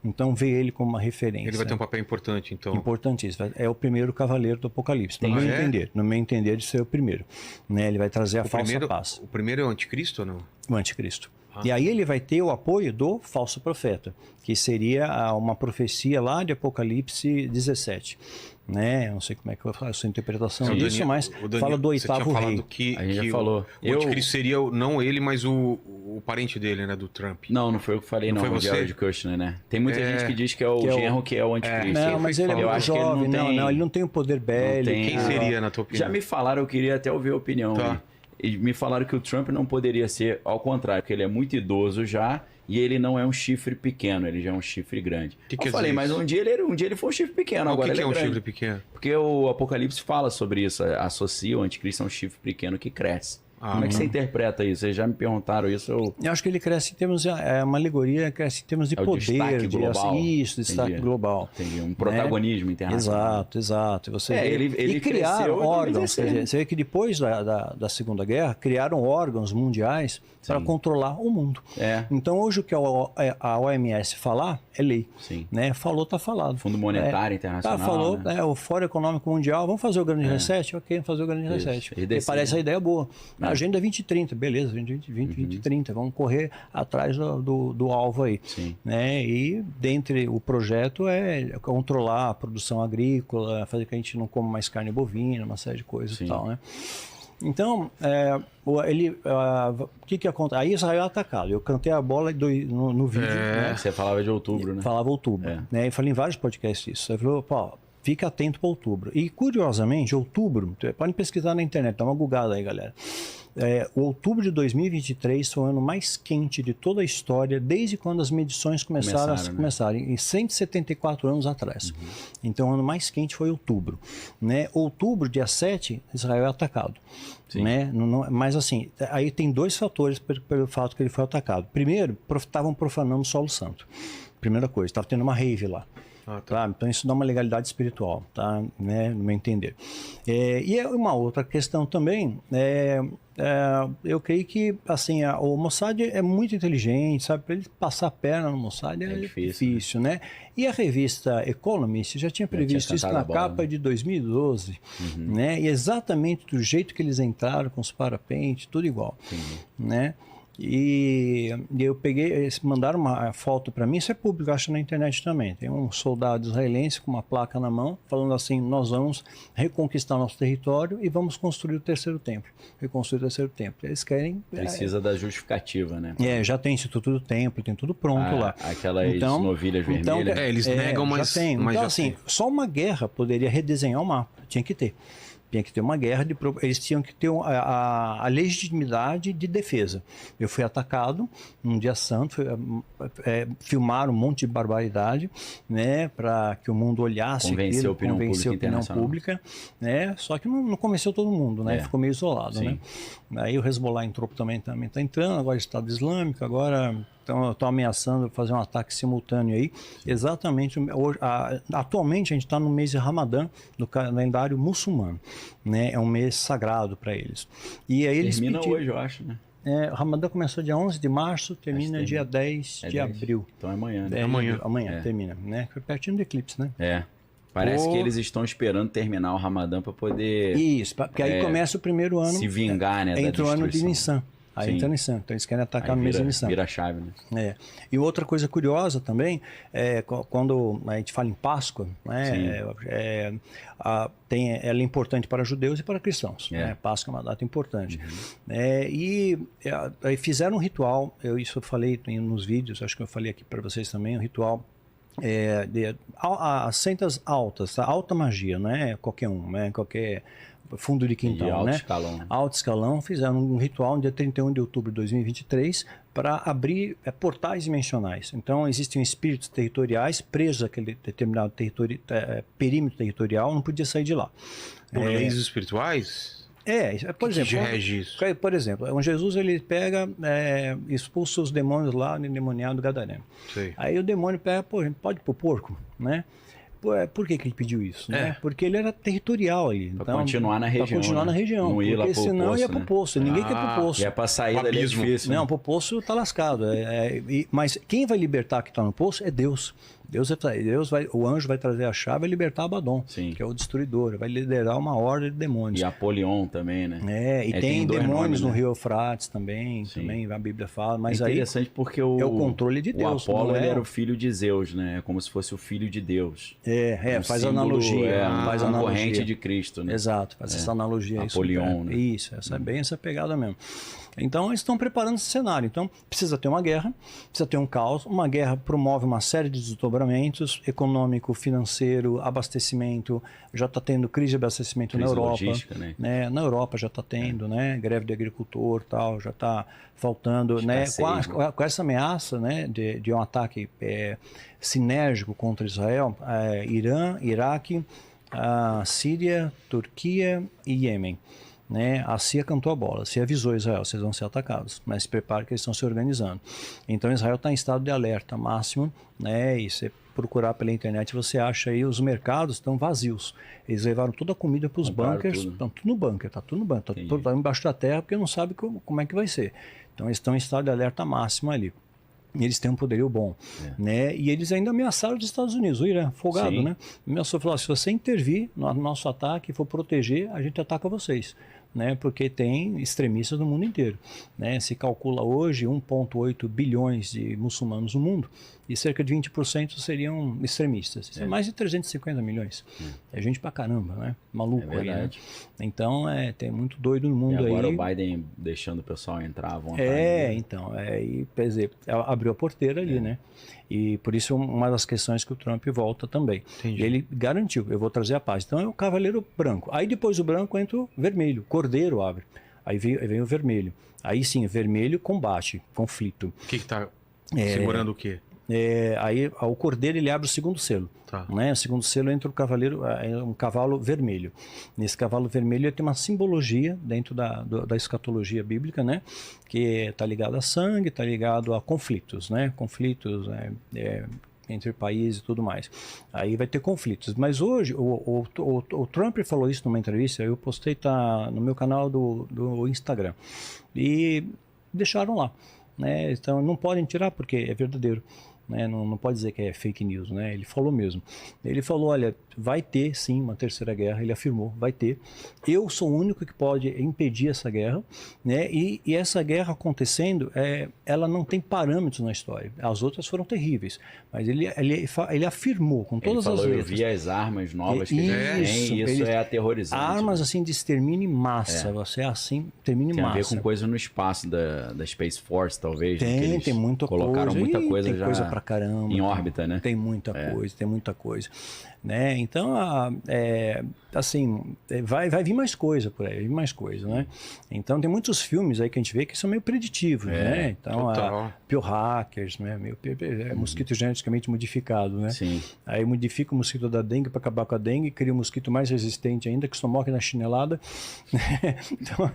Então vê ele como uma referência. Ele vai ter um papel importante, então. Importantíssimo. É o primeiro cavaleiro do Apocalipse. No meu entender, de ser o primeiro. Né? Ele vai trazer a falsa paz. O primeiro é o anticristo ou não? O anticristo. E aí ele vai ter o apoio do falso profeta, que seria uma profecia lá de Apocalipse 17. Né? Eu não sei como é que eu faço a sua interpretação disso, mas fala do 8º rei. A gente já falou. O anticristo seria não ele, mas o parente dele, né? Do Trump. Não foi eu que falei, não. Foi você? O Jared Kushner, né? Tem muita gente que diz que é o genro que é o anticristo. Não, mas ele é muito jovem. Ele não tem o poder bélico. Quem seria, na tua opinião? Já me falaram, eu queria até ouvir a opinião. Tá. E me falaram que o Trump não poderia ser ao contrário, porque ele é muito idoso já e ele não é um chifre pequeno, ele já é um chifre grande. Eu falei, mas um dia ele foi um chifre pequeno, agora ele é grande. O que é um chifre pequeno? Porque o Apocalipse fala sobre isso, associa o anticristo a um chifre pequeno que cresce. Como é que você interpreta isso? Vocês já me perguntaram isso. Eu acho que ele cresce em termos... uma alegoria, cresce em termos de poder. Destaque global. Isso, destaque global. Entendi. Um protagonismo internacional. Exato. Você ele criaram órgãos. Você vê que depois da Segunda Guerra, criaram órgãos mundiais para controlar o mundo. Então, hoje o que a OMS falar é lei. Sim. Né? Falou, está falado. Fundo Monetário Internacional. Falou, né? O Fórum Econômico Mundial, vamos fazer o grande reset? Ok, vamos fazer o grande reset. Porque parece a ideia boa. Agenda 2030, beleza, 2030, vamos correr atrás do alvo aí. Sim. Né? E dentre o projeto é controlar a produção agrícola, fazer que a gente não coma mais carne bovina, uma série de coisas e tal, né? Então, o que acontece? Aí Israel é atacado. Eu cantei a bola no vídeo. Né? Você falava de outubro, né? Falava outubro. Né? Eu falei em vários podcasts isso. Você falou, fica atento para outubro. E, curiosamente, outubro, podem pesquisar na internet, dá uma googada aí, galera. O outubro de 2023 foi o ano mais quente de toda a história, desde quando as medições começaram, em 174 anos atrás. Então, o ano mais quente foi outubro. Né? Outubro, dia 7, Israel é atacado. Né? Mas assim, aí tem 2 fatores pelo fato que ele foi atacado. Primeiro, estavam profanando o solo santo. Primeira coisa, estava tendo uma rave lá. Tá? Então isso dá uma legalidade espiritual, tá? Né? No meu entender. E uma outra questão também, eu creio que assim, o Mossad é muito inteligente, sabe? Para ele passar a perna no Mossad é difícil, né? E a revista Economist já tinha previsto isso na capa de 2012, né? E exatamente do jeito que eles entraram, com os parapentes, tudo igual, né? E eu peguei, eles mandaram uma foto para mim, isso é público, acho na internet também. Tem um soldado israelense com uma placa na mão, falando assim: nós vamos reconquistar nosso território e vamos construir o terceiro templo. Reconstruir o terceiro templo. Eles querem... Precisa da justificativa, né? Já tem Instituto do Templo, tem tudo pronto lá. Aquelas novilhas vermelhas. Eles negam, mas já tem. Então, assim, só uma guerra poderia redesenhar o mapa. Tinha que ter. Tinha que ter uma guerra, eles tinham que ter a legitimidade de defesa. Eu fui atacado num dia santo, filmaram um monte de barbaridade, né, para que o mundo olhasse convencer a opinião pública, né, só que não convenceu todo mundo, né, ficou meio isolado. Né? Aí o Hezbollah entrou também está entrando, agora o Estado Islâmico, agora... Então, estão ameaçando fazer um ataque simultâneo aí. Exatamente. Atualmente, a gente está no mês de Ramadã, do calendário muçulmano. Né? É um mês sagrado para eles. E aí termina hoje, eu acho, né? O Ramadã começou dia 11 de março, termina dia 10 de abril. Então é amanhã, né? Amanhã termina, né? Foi pertinho do eclipse, né? Parece que eles estão esperando terminar o Ramadã para poder... Isso, porque aí começa o primeiro ano... Se vingar, né? Entra o ano de Nissan. Aí entra Nissan. Então eles querem atacar no mês de Nissan. Vira a chave, né? E outra coisa curiosa também, quando a gente fala em Páscoa, né? Ela é importante para judeus e para cristãos. Né? Páscoa é uma data importante. E fizeram um ritual, isso eu falei nos vídeos, acho que eu falei aqui para vocês também, um ritual as sentas altas, tá? Alta magia, não é qualquer um, né? Qualquer fundo de quintal, alto né? Escalão. Alto escalão, fizeram um ritual no dia 31 de outubro de 2023 para abrir portais dimensionais. Então, existem espíritos territoriais presos àquele determinado perímetro territorial, não podia sair de lá. Por leis espirituais? Por exemplo, Jesus ele pega, expulsa os demônios lá no endemoniado Gadareno. Aí o demônio pega, pode ir pro porco, né? Por que ele pediu isso? Né? Porque ele era territorial ali. Para continuar na região. Para continuar na região. Não ir lá porque pro senão poço, ia pro poço. Ninguém quer pro poço. E é para sair dali é difícil. Não, pro poço tá lascado. Mas quem vai libertar que está no poço é Deus. O anjo vai trazer a chave e libertar Abaddon, que é o destruidor, vai liderar uma horda de demônios. E Apolion também, né? Tem demônios no Rio Eufrates também a Bíblia fala. Mas é interessante porque é o controle de Deus. O Apolo era o filho de Zeus, né? É como se fosse o filho de Deus. Faz analogia. Faz a corrente de Cristo, né? Exato, faz essa analogia. Apolion, né? Isso, bem essa pegada mesmo. Então, eles estão preparando esse cenário. Então, precisa ter uma guerra, precisa ter um caos. Uma guerra promove uma série de desdobramentos, econômico, financeiro, abastecimento. Já está tendo crise de abastecimento na Europa. Logística, né? Na Europa já está tendo, né? Greve de agricultor, tal, já está faltando. Né? Com essa ameaça, né? de um ataque sinérgico contra Israel, Irã, Iraque, Síria, Turquia e Iêmen. Né? A CIA cantou a bola, a CIA avisou Israel, vocês vão ser atacados, mas se prepare que eles estão se organizando. Então Israel está em estado de alerta máximo, né? E você procurar pela internet, você acha aí, os mercados estão vazios. Eles levaram toda a comida para os bunkers, estão tudo no bunker, está tudo no bunker, está tudo embaixo da terra, porque não sabe como é que vai ser. Então eles estão em estado de alerta máximo ali. Eles têm um poderio bom, né? E eles ainda ameaçaram os Estados Unidos, o Irã, folgado, né? Ameaçou, falou, se você intervir no nosso ataque e for proteger, a gente ataca vocês, né? Porque tem extremistas no mundo inteiro, né? Se calcula hoje 1,8 bilhões de muçulmanos no mundo e cerca de 20% seriam extremistas. Isso é mais de 350 milhões. É gente pra caramba, né? Maluco aí, né? Então, tem muito doido no mundo aí. E agora o Biden deixando o pessoal entrar à vontade. Então, quer dizer, abriu a porteira ali, né? E por isso uma das questões que o Trump volta também. Ele garantiu, eu vou trazer a paz. Então é o cavaleiro branco. Aí depois do branco entra o vermelho, o cordeiro abre. Aí vem o vermelho. Aí sim, vermelho, combate, conflito. O que está segurando o quê? Aí o cordeiro ele abre o segundo selo, né? O segundo selo entra o cavaleiro, um cavalo vermelho. Nesse cavalo vermelho ele tem uma simbologia dentro da escatologia bíblica, né? Que está ligado a sangue, está ligado a conflitos, né? Conflitos entre países e tudo mais. Aí vai ter conflitos. Mas hoje o Trump falou isso numa entrevista, eu postei, tá no meu canal do Instagram, e deixaram lá, né? Então não podem tirar porque é verdadeiro. Né? Não pode dizer que é fake news, né? Ele falou mesmo. Ele falou, olha, vai ter sim uma terceira guerra, ele afirmou, vai ter. Eu sou o único que pode impedir essa guerra, né? E essa guerra acontecendo, ela não tem parâmetros na história. As outras foram terríveis, mas ele afirmou com todas as letras. Eu vi as armas novas que isso é aterrorizante. Armas assim de extermínio em massa, você assim, extermínio em massa. Tem a ver com coisa no espaço da Space Force, talvez. Tem muita coisa. Colocaram muita coisa tem já coisa pra caramba. Em órbita, né? Tem muita coisa. Né? Então, assim, vai vir mais coisa por aí, né? Então, tem muitos filmes aí que a gente vê que são meio preditivos, né? Então, biohackers, né? Mosquito geneticamente modificado, né? Sim. Aí modifica o mosquito da dengue para acabar com a dengue, cria um mosquito mais resistente ainda, que só morre na chinelada. Então,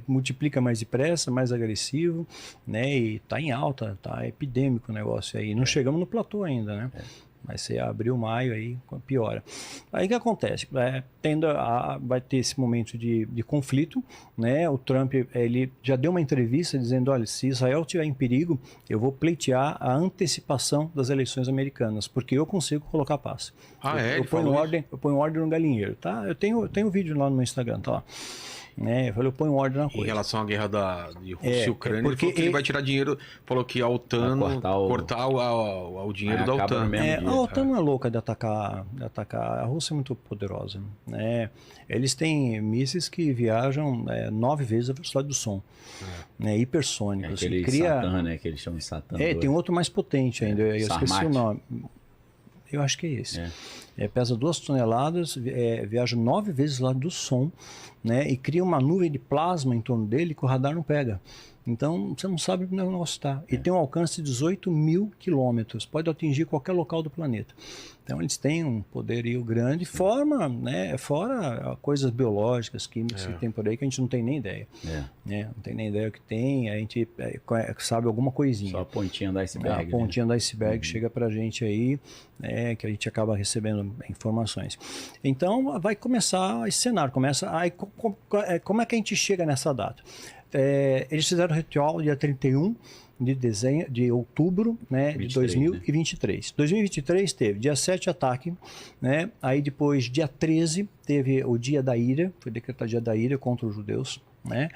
multiplica mais depressa, mais agressivo, né? E tá em alta, tá epidêmico o negócio aí. Não chegamos no platô ainda, né? Vai ser abril, maio, aí piora. Aí o que acontece? Vai ter esse momento de conflito, né? O Trump, ele já deu uma entrevista dizendo, olha, se Israel estiver em perigo, eu vou pleitear a antecipação das eleições americanas, porque eu consigo colocar paz. Eu ponho ordem no galinheiro, tá? Eu tenho vídeo lá no meu Instagram, tá lá. Eu falei, eu ponho ordem na coisa. Em relação à guerra de Rússia e Ucrânia, porque ele falou que ele vai tirar dinheiro, falou que a OTAN cortar o dinheiro da OTAN. A OTAN não é louca de atacar. A Rússia é muito poderosa. Né? Eles têm mísseis que viajam 9 vezes a velocidade do som. Hipersônicos. Satã, né? Que eles chamam de Satã. Tem outro mais potente ainda. Eu esqueci o nome. Eu acho que é esse. Pesa 2 toneladas, viaja 9 vezes lá do som, né? E cria uma nuvem de plasma em torno dele que o radar não pega. Então, você não sabe onde o negócio está. E tem um alcance de 18 mil quilômetros. Pode atingir qualquer local do planeta. Então, eles têm um poderio grande, fora coisas biológicas, químicas que tem por aí, que a gente não tem nem ideia. Não tem nem ideia o que tem, a gente sabe alguma coisinha. Só a pontinha do iceberg. A pontinha do iceberg chega para a gente aí, que a gente acaba recebendo informações. Então, vai começar esse cenário. Como é que a gente chega nessa data? Eles fizeram o ritual dia 31 de outubro, né, 23, de 2023. 2023 teve dia 7 ataque, né? Aí depois dia 13 teve o dia da ira, foi decretado dia da ira contra os judeus, né?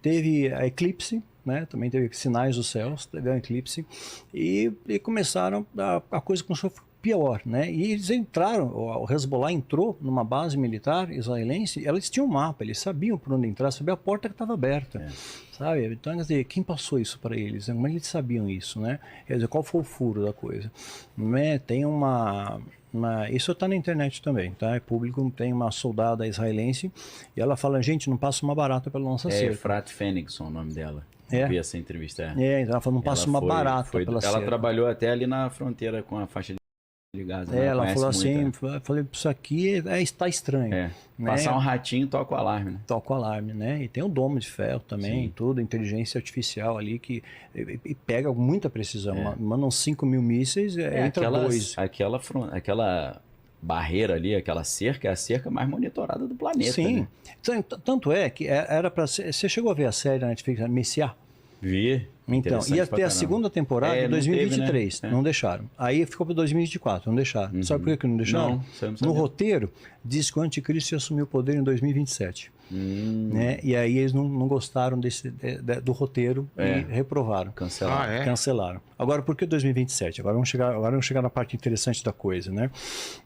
Teve a eclipse, né? Também teve sinais dos céus, teve um eclipse e começaram a coisa começou a pior, né? E eles entraram, o Hezbollah entrou numa base militar israelense, eles tinham um mapa, eles sabiam por onde entrar, sabiam a porta que estava aberta, sabe? Então, quer dizer, quem passou isso para eles? Como é que eles sabiam isso, né? Quer dizer, qual foi o furo da coisa? Né? Tem isso está na internet também, tá? É público, tem uma soldada israelense e ela fala, gente, não passa uma barata pela nossa cerca. Efrat Fenixson, o nome dela. Eu vi essa entrevista. Então ela falou, não passa uma barata pela cerca. Ela trabalhou até ali na fronteira com a faixa de Gaza. Ela falou assim, falei, isso aqui está estranho. Né? Passar um ratinho, toca o alarme. Né? Toca o alarme, né? E tem o domo de ferro também, tudo, inteligência artificial ali que pega muita precisão. Mandam 5 mil mísseis, entra 2. Aquela barreira ali, aquela cerca, é a cerca mais monitorada do planeta. Sim, né? Tanto é que era para ser... Você chegou a ver a série na Netflix, Messiah? Vi. Então, ia ter a segunda temporada em 2023, não deixaram. Aí ficou para 2024, não deixaram. Sabe por que não deixaram? No roteiro, diz que o anticristo ia assumir o poder em 2027. Né? E aí eles não gostaram do roteiro e reprovaram. Cancelaram. Agora, por que 2027? Agora vamos chegar na parte interessante da coisa, né?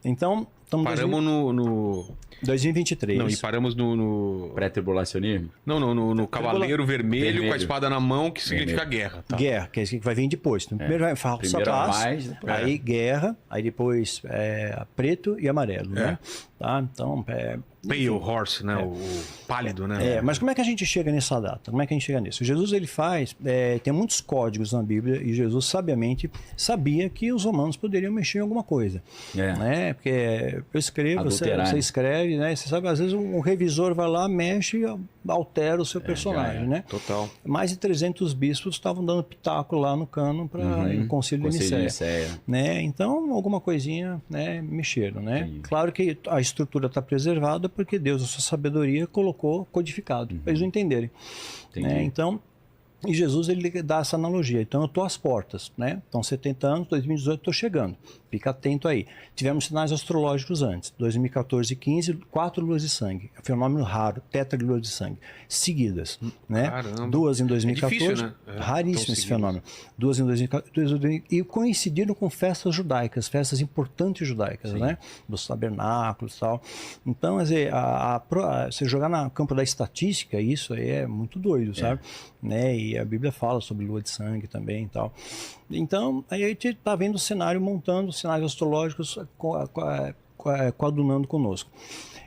Então, paramos no 2023. Não, e paramos no... Pré-tribulacionismo? Não, no Cavaleiro Vermelho com a espada na mão, que significa guerra. Tá? Guerra, que é isso que vai vir depois. Então, primeiro vai falsa paz, aí guerra, aí depois preto e amarelo, né? Tá? Então, Pale Horse, né? O pálido, né? Mas como é que a gente chega nessa data? Como é que a gente chega nisso? Jesus, ele tem muitos códigos na Bíblia e Jesus sabiamente sabia que os romanos poderiam mexer em alguma coisa. Né? Porque eu escrevo, você escreve, né? Você sabe, às vezes um revisor vai lá, mexe e altera o seu personagem, né? Total. Mais de 300 bispos estavam dando pitaco lá no cano para o Concílio de Nicéia. Né? Então, alguma coisinha, né, mexeram, né? Sim. Claro que a estrutura está preservada porque Deus, a sua sabedoria, colocou codificado, para eles não entenderem. Né? Então, e Jesus, ele dá essa analogia. Então, eu estou às portas, né? Então, 70 anos, 2018, estou chegando. Fica atento aí. Tivemos sinais astrológicos antes. 2014 e 15, 4 luas de sangue. Fenômeno raro, tetra-luas de sangue. Seguidas, né? Caramba. 2 em 2014. É difícil, né? Raríssimo esse fenômeno. 2 em 2014. E coincidiram com festas judaicas, festas importantes judaicas, né? Dos tabernáculos e tal. Então, quer dizer, você jogar no campo da estatística, isso aí é muito doido, sabe? Né? E a Bíblia fala sobre lua de sangue também e tal. Então, aí a gente está vendo o cenário montando, sinais astrológicos coadunando conosco.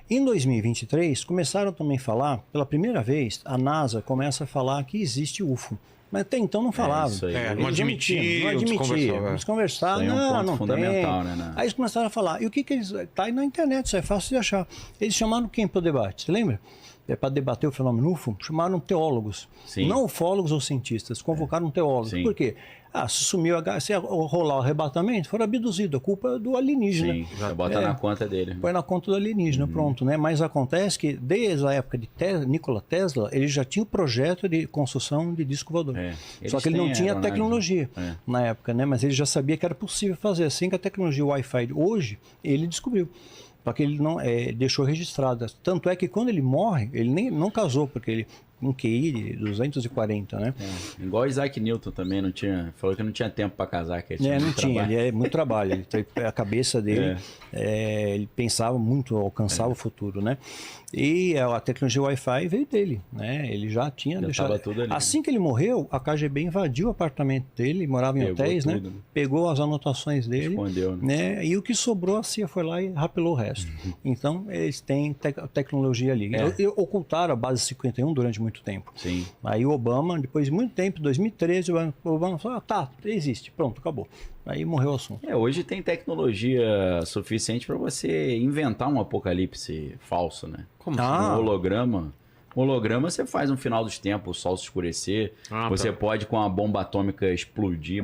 Em 2023, começaram também a falar, pela primeira vez, a NASA começa a falar que existe UFO. Mas até então não falava. Não admitia. Vamos conversar. Não fundamental, tem. Né? Aí eles começaram a falar. E o que eles... Tá aí na internet, isso é fácil de achar. Eles chamaram quem para o debate? Você lembra? para debater o fenômeno UFO, chamaram teólogos. Sim. Não ufólogos ou cientistas, convocaram teólogos. Sim. Por quê? Se sumiu, se rolar o arrebatamento, foram abduzidos. A culpa é do alienígena. Sim, já bota na conta dele. Põe na conta do alienígena, pronto, né? Mas acontece que, desde a época de Nikola Tesla, ele já tinha o projeto de construção de disco voador. Só que ele não tinha tecnologia na época, né? Mas ele já sabia que era possível fazer. Assim que a tecnologia Wi-Fi de hoje, ele descobriu. Só que ele não deixou registrado. Tanto é que quando ele morre, ele não casou, porque ele um QI de 240, né? Igual Isaac Newton também, não tinha, falou que não tinha tempo para casar. Que ele tinha não tinha, ele é muito trabalho. A cabeça dele, ele pensava muito, alcançava o futuro, né? E a tecnologia Wi-Fi veio dele, né? Ele já tinha deixado. Tudo ali, assim que ele morreu, a KGB invadiu o apartamento dele, morava em hotéis, tudo, né? Pegou as anotações dele, escondeu, né? E o que sobrou, a CIA foi lá e rapelou o resto. Então, eles têm tecnologia ali. Ocultaram a base 51 durante muito tempo. Sim. Aí o Obama, depois de muito tempo, 2013, o Obama falou, tá, existe, pronto, acabou. Aí morreu o assunto. Hoje tem tecnologia suficiente para você inventar um apocalipse falso, né? Como assim? Um holograma. Holograma você faz no final dos tempos, o sol se escurecer. Você pode com a bomba atômica explodir,